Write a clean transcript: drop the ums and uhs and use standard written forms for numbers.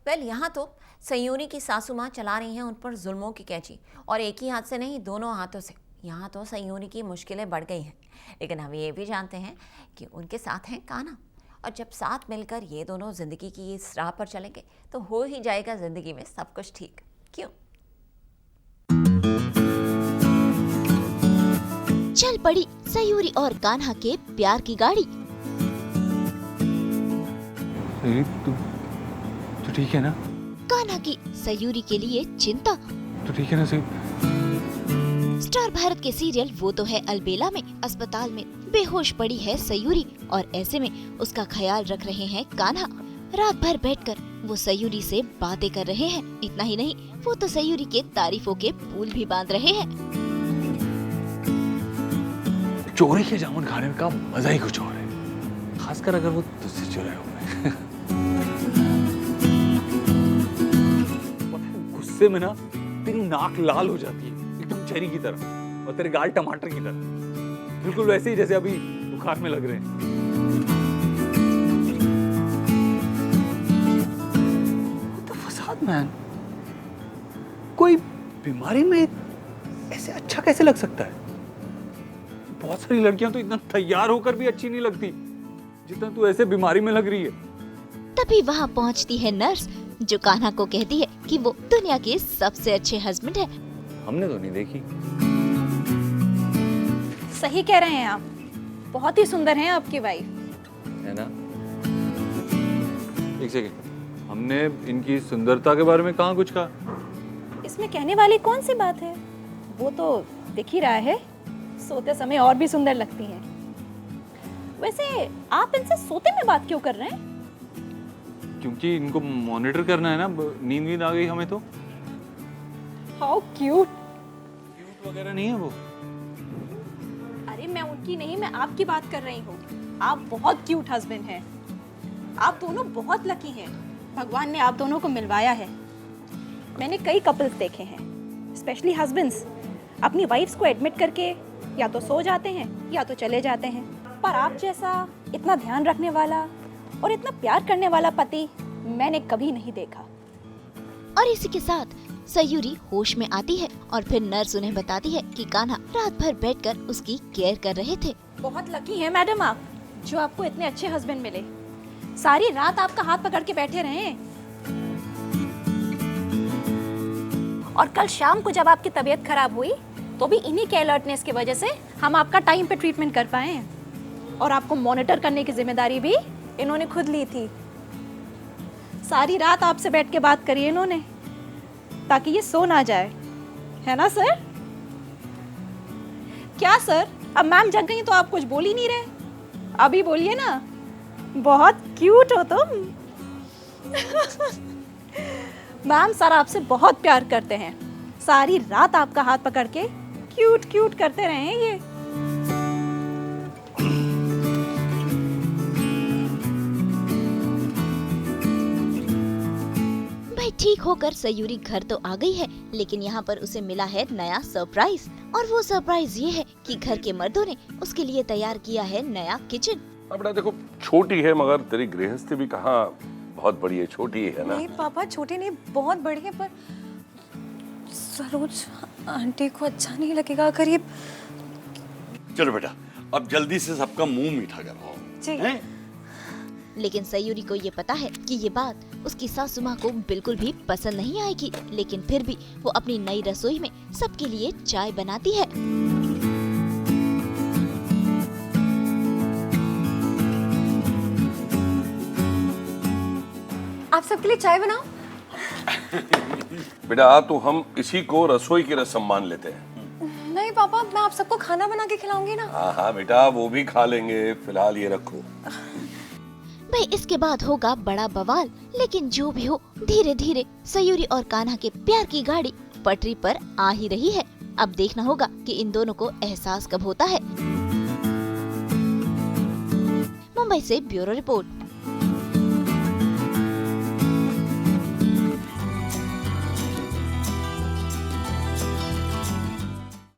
Well यहाँ तो सयूरी की सासू माँ चला रही हैं उन पर जुल्मों की कैंची, और एक ही हाथ से नहीं, दोनों हाथों से। यहाँ तो सयूरी की मुश्किलें बढ़ गई हैं, लेकिन हम ये भी जानते हैं कि उनके साथ हैं कान्हा, और जब साथ मिलकर ये दोनों ज़िंदगी की इस राह पर चलेंगे तो हो ही जाएगा ज़िंदगी में सब कुछ ठीक। क्यों? चल पड़ी सयूरी और कान्हा के प्यार की गाड़ी। तू ठीक है ना? कान्हा की सयूरी के लिए चिंता। तू ठीक है ना सही? स्टार भारत के सीरियल वो तो है अलबेला में अस्पताल में बेहोश पड़ी है सयूरी, और ऐसे में उसका ख्याल रख रहे हैं कान्हा। रात भर बैठकर वो सयूरी से बातें कर रहे हैं। इतना ही नहीं, वो तो सयूरी के तारीफों के पुल भी बांध रहे हैं। चोरी के जामुन खाने का मजा ही कुछ और है, खासकर अगर वो तुझसे चुराए हुए। गुस्से में ना तेरी नाक लाल हो जाती है, एकदम चेरी की तरह, और तेरे गाल टमाटर की तरह, बिल्कुल वैसे ही जैसे अभी बुखार में लग रहे हैं। What the फसाद मैन, कोई बीमारी में ऐसे अच्छा कैसे लग सकता है? बहुत सारी लड़कियां तो इतना तैयार होकर भी अच्छी नहीं लगती जितना तू ऐसे बीमारी में लग रही है। तभी वहाँ पहुँचती है नर्स, जो कान्हा को कहती है कि वो दुनिया के सबसे अच्छे हस्बैंड है। हमने तो नहीं देखी। सही कह रहे हैं आप, बहुत ही सुंदर हैं आपकी वाइफ, है ना? एक सेकंड, हमने इनकी सुंदरता के बारे में कहाँ कुछ कहा? इसमें कहने वाली कौन सी बात है? वो तो दिख ही रहा है, सोते समय और भी सुंदर लगती हैं। वैसे आप इनसे सोते में बात क्यों कर रहे हैं? क्योंकि इनको मॉनिटर करना है ना, नींद आ गई हमें तो। How cute. क्यूट वगैरह नहीं है वो। अरे मैं उनकी नहीं, मैं आपकी बात कर रही हूँ। आप बहुत क्यूट हस्बैंड हैं। आप दोनों बहुत लकी हैं, भगवान ने आप दोनों को मिलवाया है। मैंने कई कपल्स देखे हैं, स्पेशली हस्बैंड्स अपनी वाइफ्स को एडमिट करके या तो सो जाते हैं या तो चले जाते हैं, पर आप जैसा इतना ध्यान रखने वाला और इतना प्यार करने वाला पति मैंने कभी नहीं देखा। और इसी के साथ सयूरी होश में आती है, और फिर नर्स उन्हें बताती है कि कान्हा रात भर बैठकर उसकी केयर कर रहे थे। बहुत लकी हैं मैडम आप, जो आपको इतने अच्छे हस्बैंड मिले। सारी रात आपका हाथ पकड़ के बैठे रहे, और कल शाम को जब आपकी तबीयत खराब हुई तो भी इन्हीं के अलर्टनेस की वजह से हम आपका टाइम पे ट्रीटमेंट कर पाए, और आपको मॉनिटर करने की जिम्मेदारी भी इन्होंने खुद ली थी। सारी रात आपसे बैठ के बात करी इन्होंने, ताकि ये सो ना जाए, है ना सर? क्या सर, अब मैम जग गई तो आप कुछ बोल ही नहीं रहे, अभी बोलिए ना। बहुत क्यूट हो तुम। मैम सर आपसे बहुत प्यार करते हैं, सारी रात आपका हाथ पकड़ के क्यूट क्यूट करते रहे हैं ये। भाई ठीक होकर सयूरी घर तो आ गई है, लेकिन यहाँ पर उसे मिला है नया सरप्राइज, और वो सरप्राइज ये है कि घर के मर्दों ने उसके लिए तैयार किया है नया किचन। अब बेटा देखो, छोटी है मगर तेरी गृहस्थी भी कहाँ बहुत बड़ी है, छोटी है ना? नहीं पापा, छोटी नहीं, बहुत बड़ी है, पर सरोज आंटी को अच्छा नहीं लगेगा अगर ये। चलो बेटा, अब जल्दी से सबका मुंह मीठा कराओ। जी। लेकिन सयूरी को ये पता है कि ये बात उसकी सासू माँ को बिल्कुल भी पसंद नहीं आएगी, लेकिन फिर भी वो अपनी नई रसोई में सबके लिए चाय बनाती है। आप सबके लिए चाय बनाओ। बेटा तो हम इसी को रसोई की रस्म मान लेते हैं। नहीं पापा, मैं आप सबको खाना बना के खिलाऊंगी ना। हाँ हाँ बेटा, वो भी खा लेंगे, फिलहाल ये रखो। भाई इसके बाद होगा बड़ा बवाल, लेकिन जो भी हो, धीरे धीरे सयूरी और कान्हा के प्यार की गाड़ी पटरी पर आ ही रही है। अब देखना होगा कि इन दोनों को एहसास कब होता है। मुंबई से ब्यूरो रिपोर्ट।